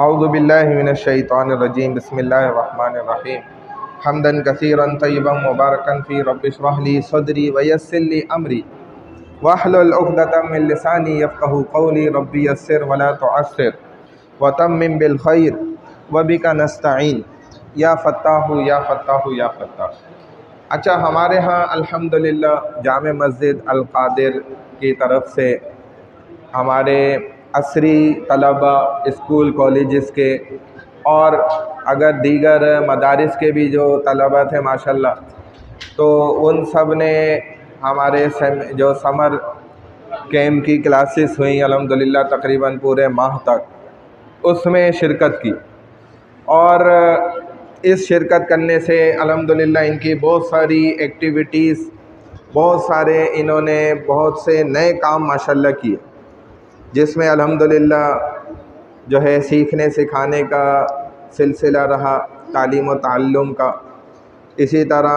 اعوذ باللہ من الشیطان الرجیم بسم اللہ الرحمن الرحیم حمدا کثیرا طیبا مبارکا فی رب اشرح لی صدری ویسر لی امری واحلل عقدۃ من لسانی یفقهوا قولی رب یسر ولا تعسر وتمم بالخیر وبک نستعین یا فتاح یا فتاح یا فتاح۔ اچھا، ہمارے ہاں الحمدللہ جامع مسجد القادر کی طرف سے ہمارے عصری طلبہ اسکول کالجز کے اور اگر دیگر مدارس کے بھی جو طلبہ تھے ماشاءاللہ، تو ان سب نے ہمارے جو سمر کیمپ کی کلاسز ہوئیں الحمدللہ تقریباً پورے ماہ تک، اس میں شرکت کی، اور اس شرکت کرنے سے الحمدللہ ان کی بہت ساری ایکٹیویٹیز، بہت سارے انہوں نے بہت سے نئے کام ماشاءاللہ کیے، جس میں الحمدللہ جو ہے سیکھنے سکھانے کا سلسلہ رہا، تعلیم و تعلم کا، اسی طرح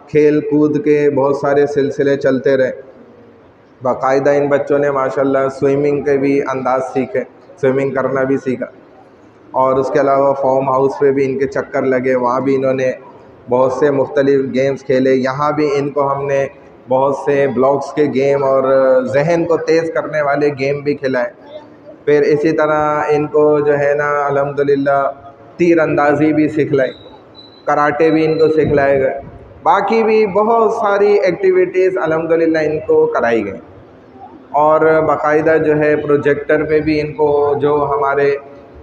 کھیل کود کے بہت سارے سلسلے چلتے رہے۔ باقاعدہ ان بچوں نے ماشاءاللہ سوئمنگ کے بھی انداز سیکھے، سوئمنگ کرنا بھی سیکھا، اور اس کے علاوہ فارم ہاؤس پہ بھی ان کے چکر لگے، وہاں بھی انہوں نے بہت سے مختلف گیمز کھیلے، یہاں بھی ان کو ہم نے بہت سے بلاکس کے گیم اور ذہن کو تیز کرنے والے گیم بھی کھلائے۔ پھر اسی طرح ان کو جو ہے نا الحمدللہ تیر اندازی بھی سکھلائی، کراٹے بھی ان کو سکھلائے گئے، باقی بھی بہت ساری ایکٹیویٹیز الحمدللہ ان کو کرائی گئی، اور باقاعدہ جو ہے پروجیکٹر پہ بھی ان کو جو ہمارے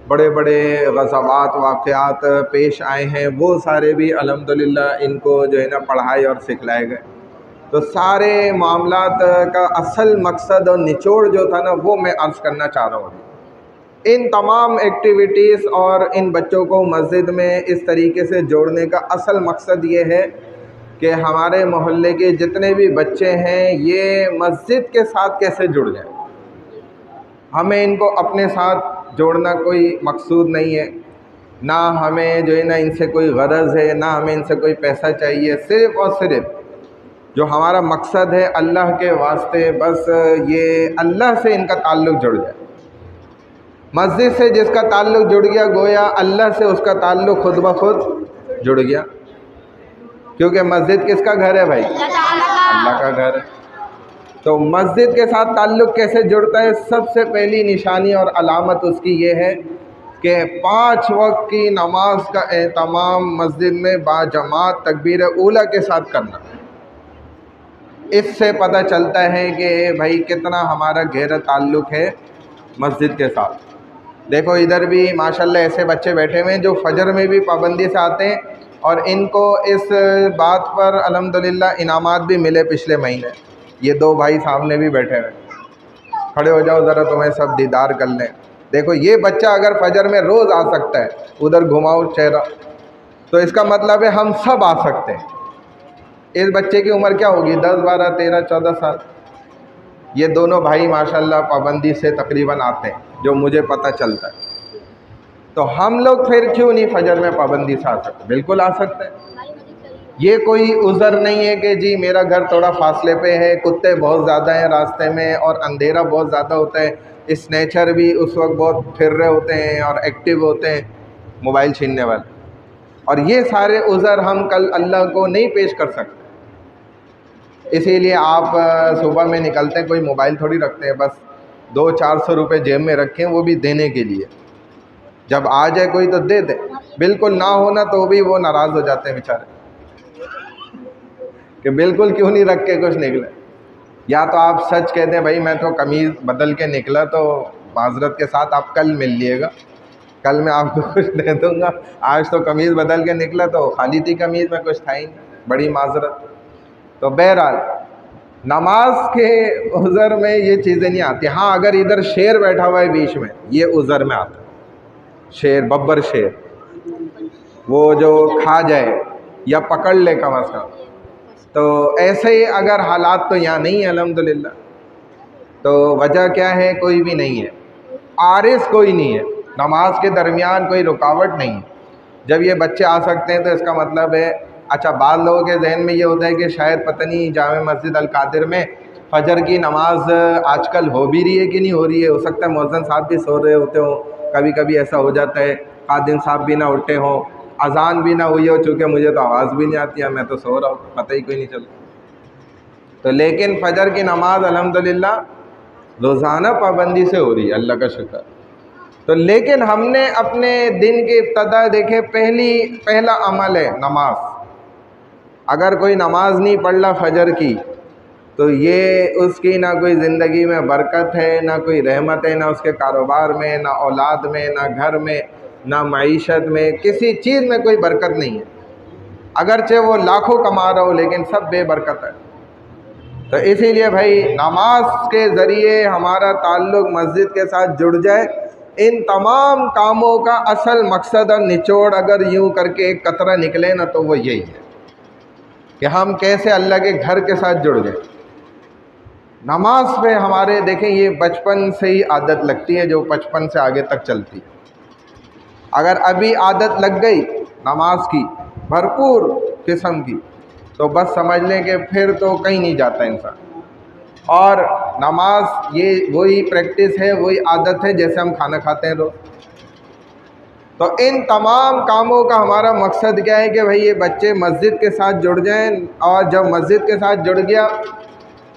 بڑے بڑے غزوات واقعات پیش آئے ہیں وہ سارے بھی الحمدللہ ان کو جو ہے نا پڑھائے اور سکھلائے گئے۔ تو سارے معاملات کا اصل مقصد اور نچوڑ جو تھا نا وہ میں عرض کرنا چاہ رہا ہوں۔ ان تمام ایکٹیویٹیز اور ان بچوں کو مسجد میں اس طریقے سے جوڑنے کا اصل مقصد یہ ہے کہ ہمارے محلے کے جتنے بھی بچے ہیں یہ مسجد کے ساتھ کیسے جڑ جائیں۔ ہمیں ان کو اپنے ساتھ جوڑنا کوئی مقصود نہیں ہے، نہ ہمیں جو ہے نا ان سے کوئی غرض ہے، نہ ہمیں ان سے کوئی پیسہ چاہیے، صرف اور صرف جو ہمارا مقصد ہے اللہ کے واسطے، بس یہ اللہ سے ان کا تعلق جڑ جائے۔ مسجد سے جس کا تعلق جڑ گیا گویا اللہ سے اس کا تعلق خود بخود جڑ گیا، کیونکہ مسجد کس کا گھر ہے بھائی؟ اللہ کا گھر ہے۔ تو مسجد کے ساتھ تعلق کیسے جڑتا ہے؟ سب سے پہلی نشانی اور علامت اس کی یہ ہے کہ 5 وقت کی نماز کا اہتمام مسجد میں باجماعت تکبیر اولیٰ کے ساتھ کرنا۔ اس سے پتہ چلتا ہے کہ بھائی کتنا ہمارا گہرا تعلق ہے مسجد کے ساتھ۔ دیکھو ادھر بھی ماشاءاللہ ایسے بچے بیٹھے ہوئے ہیں جو فجر میں بھی پابندی سے آتے ہیں، اور ان کو اس بات پر الحمدللہ انعامات بھی ملے پچھلے مہینے۔ یہ 2 بھائی سامنے بھی بیٹھے ہوئے، کھڑے ہو جاؤ ذرا تمہیں سب دیدار کر لیں۔ دیکھو یہ بچہ اگر فجر میں روز آ سکتا ہے، ادھر گھماؤ چہرہ، تو اس کا مطلب ہے ہم سب آ سکتے ہیں۔ اس بچے کی عمر کیا ہوگی؟ 10 12 13 14 سال۔ یہ دونوں بھائی ماشاءاللہ پابندی سے تقریباً آتے ہیں جو مجھے پتہ چلتا ہے۔ تو ہم لوگ پھر کیوں نہیں فجر میں پابندی سے آ سکتے؟ بالکل آ سکتے ہیں۔ یہ کوئی عذر نہیں ہے کہ جی میرا گھر تھوڑا فاصلے پہ ہے، کتے بہت زیادہ ہیں راستے میں، اور اندھیرا بہت زیادہ ہوتا ہے، اسنیچر بھی اس وقت بہت پھر رہے ہوتے ہیں اور ایکٹیو ہوتے ہیں موبائل چھیننے والے، اور یہ سارے عذر ہم کل اللہ کو نہیں پیش کر سکتے۔ اسی لیے آپ صبح میں نکلتے ہیں، کوئی موبائل تھوڑی رکھتے ہیں، بس 200-400 روپے جیب میں رکھیں، وہ بھی دینے کے لیے، جب آ جائے کوئی تو دے دیں، بالکل نہ ہونا تو بھی وہ ناراض ہو جاتے ہیں بیچارے کہ بالکل کیوں نہیں رکھ کے کچھ نکلے۔ یا تو آپ سچ کہہ دیں بھائی میں تو قمیض بدل کے نکلا، تو معذرت کے ساتھ آپ کل مل لیے گا، کل میں آپ کو کچھ دے دوں گا، آج تو قمیض بدل کے نکلا تو خالی تھی قمیض میں، کچھ تھا ہی نہیں، بڑی معذرت۔ تو بہرحال نماز کے عذر میں یہ چیزیں نہیں آتی۔ ہاں اگر ادھر شیر بیٹھا ہوا ہے بیچ میں، یہ عذر میں آتا ہے، شیر، ببر شیر، وہ جو کھا جائے یا پکڑ لے کم از کم، تو ایسے ہی اگر حالات تو یہاں نہیں ہے الحمدللہ، تو وجہ کیا ہے؟ کوئی بھی نہیں ہے، عارض کوئی نہیں ہے، نماز کے درمیان کوئی رکاوٹ نہیں ہے۔ جب یہ بچے آ سکتے ہیں تو اس کا مطلب ہے، اچھا بعض لوگوں کے ذہن میں یہ ہوتا ہے کہ شاید پتہ نہیں جامع مسجد القادر میں فجر کی نماز آج کل ہو بھی رہی ہے کہ نہیں ہو رہی ہے، ہو سکتا ہے مؤذن صاحب بھی سو رہے ہوتے ہوں، کبھی کبھی ایسا ہو جاتا ہے خادم صاحب بھی نہ اٹھے ہوں، اذان بھی نہ ہوئی ہو، چونکہ مجھے تو آواز بھی نہیں آتی ہے، میں تو سو رہا ہوں، پتہ ہی کوئی نہیں چلتا. تو لیکن فجر کی نماز الحمدللہ روزانہ پابندی سے ہو رہی ہے، اللہ کا شکر. تو لیکن ہم نے اپنے دن کی ابتدا دیکھے پہلا عمل ہے نماز. اگر کوئی نماز نہیں پڑھ رہا فجر کی تو یہ اس کی نہ کوئی زندگی میں برکت ہے، نہ کوئی رحمت ہے، نہ اس کے کاروبار میں، نہ اولاد میں، نہ گھر میں، نہ معیشت میں، کسی چیز میں کوئی برکت نہیں ہے. اگرچہ وہ لاکھوں کما رہا ہو لیکن سب بے برکت ہے. تو اسی لیے بھائی نماز کے ذریعے ہمارا تعلق مسجد کے ساتھ جڑ جائے. ان تمام کاموں کا اصل مقصد اور نچوڑ اگر یوں کر کے ایک قطرہ نکلے نا تو وہ یہی ہے کہ ہم کیسے اللہ کے گھر کے ساتھ جڑ جائیں. نماز پہ ہمارے دیکھیں یہ بچپن سے ہی عادت لگتی ہے، جو بچپن سے آگے تک چلتی ہے. اگر ابھی عادت لگ گئی نماز کی بھرپور قسم کی تو بس سمجھ لیں کہ پھر تو کہیں نہیں جاتا انسان. اور نماز یہ وہی پریکٹس ہے، وہی عادت ہے جیسے ہم کھانا کھاتے ہیں روز. تو ان تمام کاموں کا ہمارا مقصد کیا ہے کہ بھئی یہ بچے مسجد کے ساتھ جڑ جائیں، اور جب مسجد کے ساتھ جڑ گیا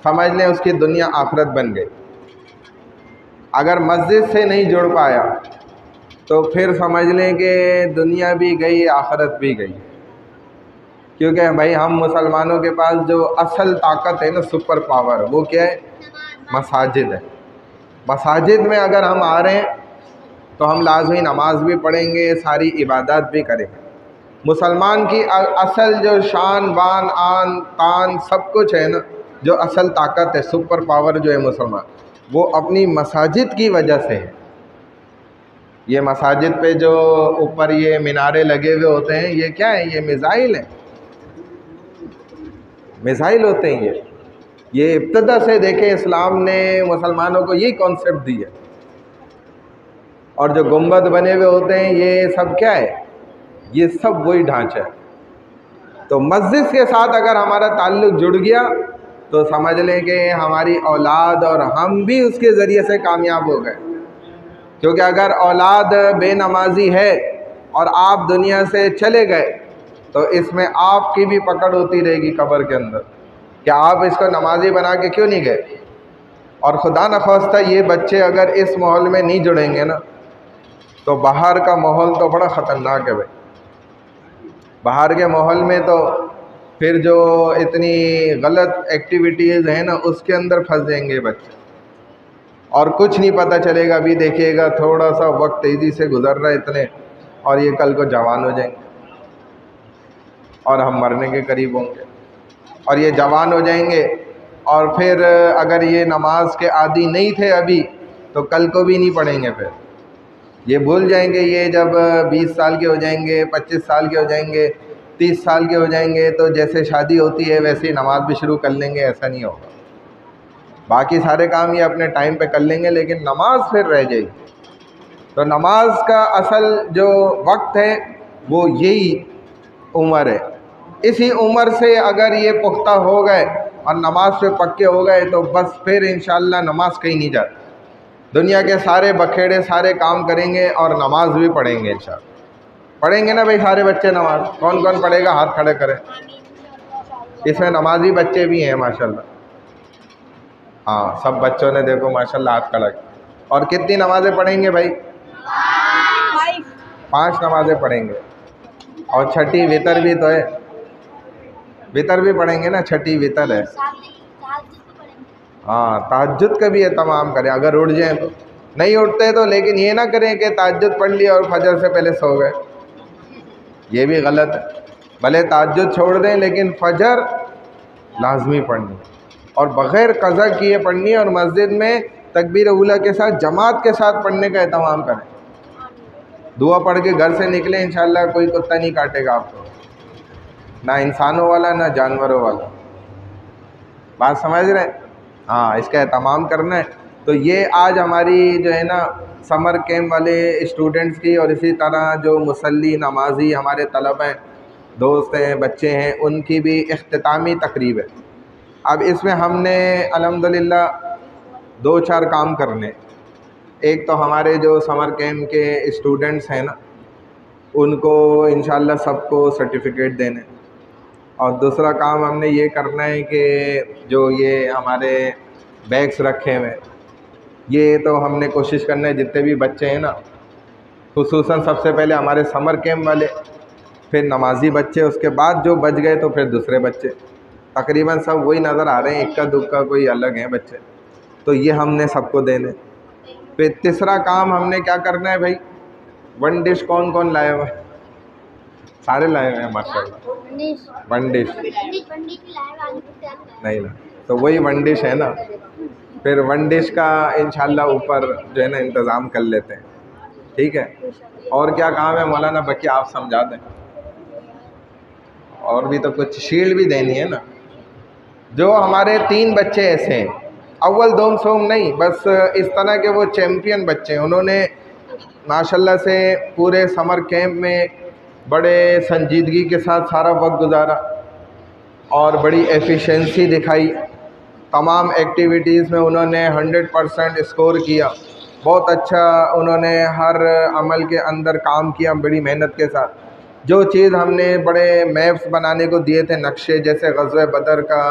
سمجھ لیں اس کی دنیا آخرت بن گئی. اگر مسجد سے نہیں جڑ پایا تو پھر سمجھ لیں کہ دنیا بھی گئی آخرت بھی گئی. کیونکہ بھائی ہم مسلمانوں کے پاس جو اصل طاقت ہے نا، سپر پاور، وہ کیا ہے؟ مساجد ہے. مساجد میں اگر ہم آ رہے ہیں تو ہم لازمی نماز بھی پڑھیں گے، ساری عبادات بھی کریں گے. مسلمان کی اصل جو شان بان آن تان سب کچھ ہے نا، جو اصل طاقت ہے، سپر پاور جو ہے مسلمان، وہ اپنی مساجد کی وجہ سے ہے. یہ مساجد پہ جو اوپر یہ مینارے لگے ہوئے ہوتے ہیں، یہ کیا ہے؟ یہ میزائل ہیں، میزائل ہوتے ہیں. یہ ابتدا سے دیکھیں اسلام نے مسلمانوں کو یہی کانسیپٹ دی ہے. اور جو گنبد بنے ہوئے ہوتے ہیں یہ سب کیا ہے؟ یہ سب وہی ڈھانچہ ہے. تو مسجد کے ساتھ اگر ہمارا تعلق جڑ گیا تو سمجھ لیں کہ ہماری اولاد اور ہم بھی اس کے ذریعے سے کامیاب ہو گئے. کیونکہ اگر اولاد بے نمازی ہے اور آپ دنیا سے چلے گئے تو اس میں آپ کی بھی پکڑ ہوتی رہے گی قبر کے اندر کہ آپ اس کو نمازی بنا کے کیوں نہیں گئے. اور خدا نخواستہ یہ بچے اگر اس ماحول میں نہیں جڑیں گے نا تو باہر کا ماحول تو بڑا خطرناک ہے بھائی. باہر کے ماحول میں تو پھر جو اتنی غلط ایکٹیویٹیز ہیں نا اس کے اندر پھنس جائیں گے بچے، اور کچھ نہیں پتہ چلے گا. ابھی دیکھیے گا تھوڑا سا وقت تیزی سے گزر رہا ہے اتنے، اور یہ کل کو جوان ہو جائیں گے اور ہم مرنے کے قریب ہوں گے. اور یہ جوان ہو جائیں گے اور پھر اگر یہ نماز کے عادی نہیں تھے ابھی تو کل کو بھی نہیں پڑھیں گے. پھر یہ بھول جائیں گے. یہ جب 20 سال کے ہو جائیں گے، 25 سال کے ہو جائیں گے، 30 سال کے ہو جائیں گے تو جیسے شادی ہوتی ہے ویسے ہی نماز بھی شروع کر لیں گے. ایسا نہیں ہوگا. باقی سارے کام یہ اپنے ٹائم پہ کر لیں گے لیکن نماز پھر رہ جائے گی. تو نماز کا اصل جو وقت ہے وہ یہی عمر ہے. اسی عمر سے اگر یہ پختہ ہو گئے اور نماز پہ پکے ہو گئے تو بس پھر انشاءاللہ نماز کہیں نہیں جاتی. دنیا کے سارے بکھیڑے سارے کام کریں گے اور نماز بھی پڑھیں گے انشاءاللہ. پڑھیں گے نا بھائی سارے بچے نماز؟ کون کون پڑھے گا؟ ہاتھ کھڑے کریں. اس میں نمازی بچے بھی ہیں ماشاءاللہ. ہاں سب بچوں نے دیکھو ماشاءاللہ ہاتھ کھڑا کیا. اور کتنی نمازیں پڑھیں گے بھائی؟ 5 نمازیں پڑھیں گے. اور چھٹی وتر بھی تو ہے. وتر بھی پڑھیں گے نا، چھٹی وتر ہے. ہاں تہجد کا بھی اہتمام کریں. اگر اٹھ جائیں تو نہیں اٹھتے تو لیکن یہ نہ کریں کہ تہجد پڑھ لی اور فجر سے پہلے سو گئے. یہ بھی غلط ہے. بھلے تہجد چھوڑ دیں لیکن فجر لازمی پڑھنی اور بغیر قضا کیے پڑھنی، اور مسجد میں تکبیر اولیٰ کے ساتھ جماعت کے ساتھ پڑھنے کا اہتمام کریں. دعا پڑھ کے گھر سے نکلیں انشاءاللہ کوئی کتا نہیں کاٹے گا آپ کو، نہ انسانوں والا نہ جانوروں والا. بات سمجھ رہے ہیں؟ ہاں اس کا اہتمام کرنا ہے. تو یہ آج ہماری جو ہے نا سمر کیمپ والے اسٹوڈنٹس کی اور اسی طرح جو مصلی نمازی ہمارے طلبہ ہیں، دوست ہیں، بچے ہیں، ان کی بھی اختتامی تقریب ہے. اب اس میں ہم نے الحمدللہ 2-4 کام کرنے. ایک تو ہمارے جو سمر کیمپ کے اسٹوڈنٹس ہیں نا ان کو انشاءاللہ سب کو سرٹیفکیٹ دینے، اور دوسرا کام ہم نے یہ کرنا ہے کہ جو یہ ہمارے بیگس رکھے ہوئے یہ تو ہم نے کوشش کرنا ہے جتنے بھی بچے ہیں نا، خصوصاً سب سے پہلے ہمارے سمر کیمپ والے، پھر نمازی بچے، اس کے بعد جو بچ گئے تو پھر دوسرے بچے، تقریباً سب وہی نظر آ رہے ہیں، اکا دکا کوئی الگ ہیں بچے، تو یہ ہم نے سب کو دینے۔ پھر تیسرا کام ہم نے کیا کرنا ہے بھائی، ون ڈش کون کون لائے ہوئے؟ سارے لائے ہوئے ہیں ماشاءاللہ۔ ون ڈش نہیں نا، تو وہی ون ڈش ہے نا، پھر ون ڈش کا انشاءاللہ اوپر جو ہے نا انتظام کر لیتے ہیں، ٹھیک ہے۔ اور کیا کام ہے مولانا بکی آپ سمجھا دیں، اور بھی تو کچھ شیلڈ بھی دینی ہے نا۔ جو ہمارے 3 بچے ایسے ہیں، اول دوم سوم نہیں، بس اس طرح کے وہ چیمپئن بچے ہیں، انہوں نے ماشاءاللہ سے پورے سمر کیمپ میں بڑے سنجیدگی کے ساتھ سارا وقت گزارا اور بڑی ایفیشنسی دکھائی، تمام ایکٹیویٹیز میں انہوں نے 100% اسکور کیا، بہت اچھا انہوں نے ہر عمل کے اندر کام کیا بڑی محنت کے ساتھ۔ جو چیز ہم نے بڑے میپس بنانے کو دیے تھے، نقشے، جیسے غزوہ بدر کا،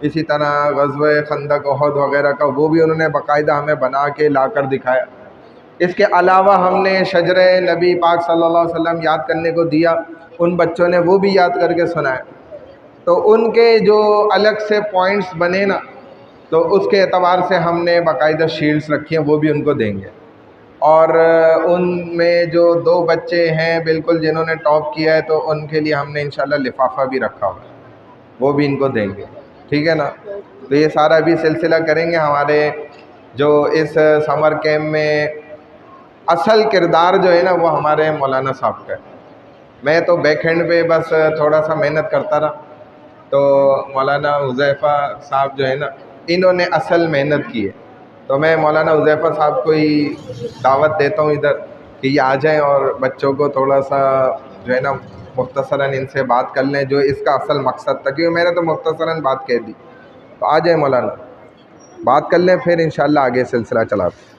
اسی طرح غزوہ خندق احد وغیرہ کا، وہ بھی انہوں نے باقاعدہ ہمیں بنا کے لا کر دکھایا۔ اس کے علاوہ ہم نے شجرہ نبی پاک صلی اللہ علیہ وسلم یاد کرنے کو دیا، ان بچوں نے وہ بھی یاد کر کے سنایا، تو ان کے جو الگ سے پوائنٹس بنے نا، تو اس کے اعتبار سے ہم نے باقاعدہ شیلڈز رکھی ہیں، وہ بھی ان کو دیں گے۔ اور ان میں جو 2 بچے ہیں بالکل جنہوں نے ٹاپ کیا ہے، تو ان کے لیے ہم نے انشاءاللہ لفافہ بھی رکھا ہوا ہے، وہ بھی ان کو دیں گے، ٹھیک ہے نا۔ تو یہ سارا بھی سلسلہ کریں گے۔ ہمارے جو اس سمر کیمپ میں اصل کردار جو ہے نا وہ ہمارے مولانا صاحب کا ہے، میں تو بیک ہینڈ پہ بس تھوڑا سا محنت کرتا رہا، تو مولانا حذیفہ صاحب جو ہے نا انہوں نے اصل محنت کی ہے، تو میں مولانا حذیفہ صاحب کو ہی دعوت دیتا ہوں ادھر کہ یہ آ جائیں اور بچوں کو تھوڑا سا جو ہے نا مختصراً ان سے بات کر لیں جو اس کا اصل مقصد تھا، کیونکہ میں نے تو مختصراً بات کہہ دی، تو آ جائیں مولانا، بات کر لیں، پھر انشاءاللہ آگے سلسلہ چلاتے ہیں۔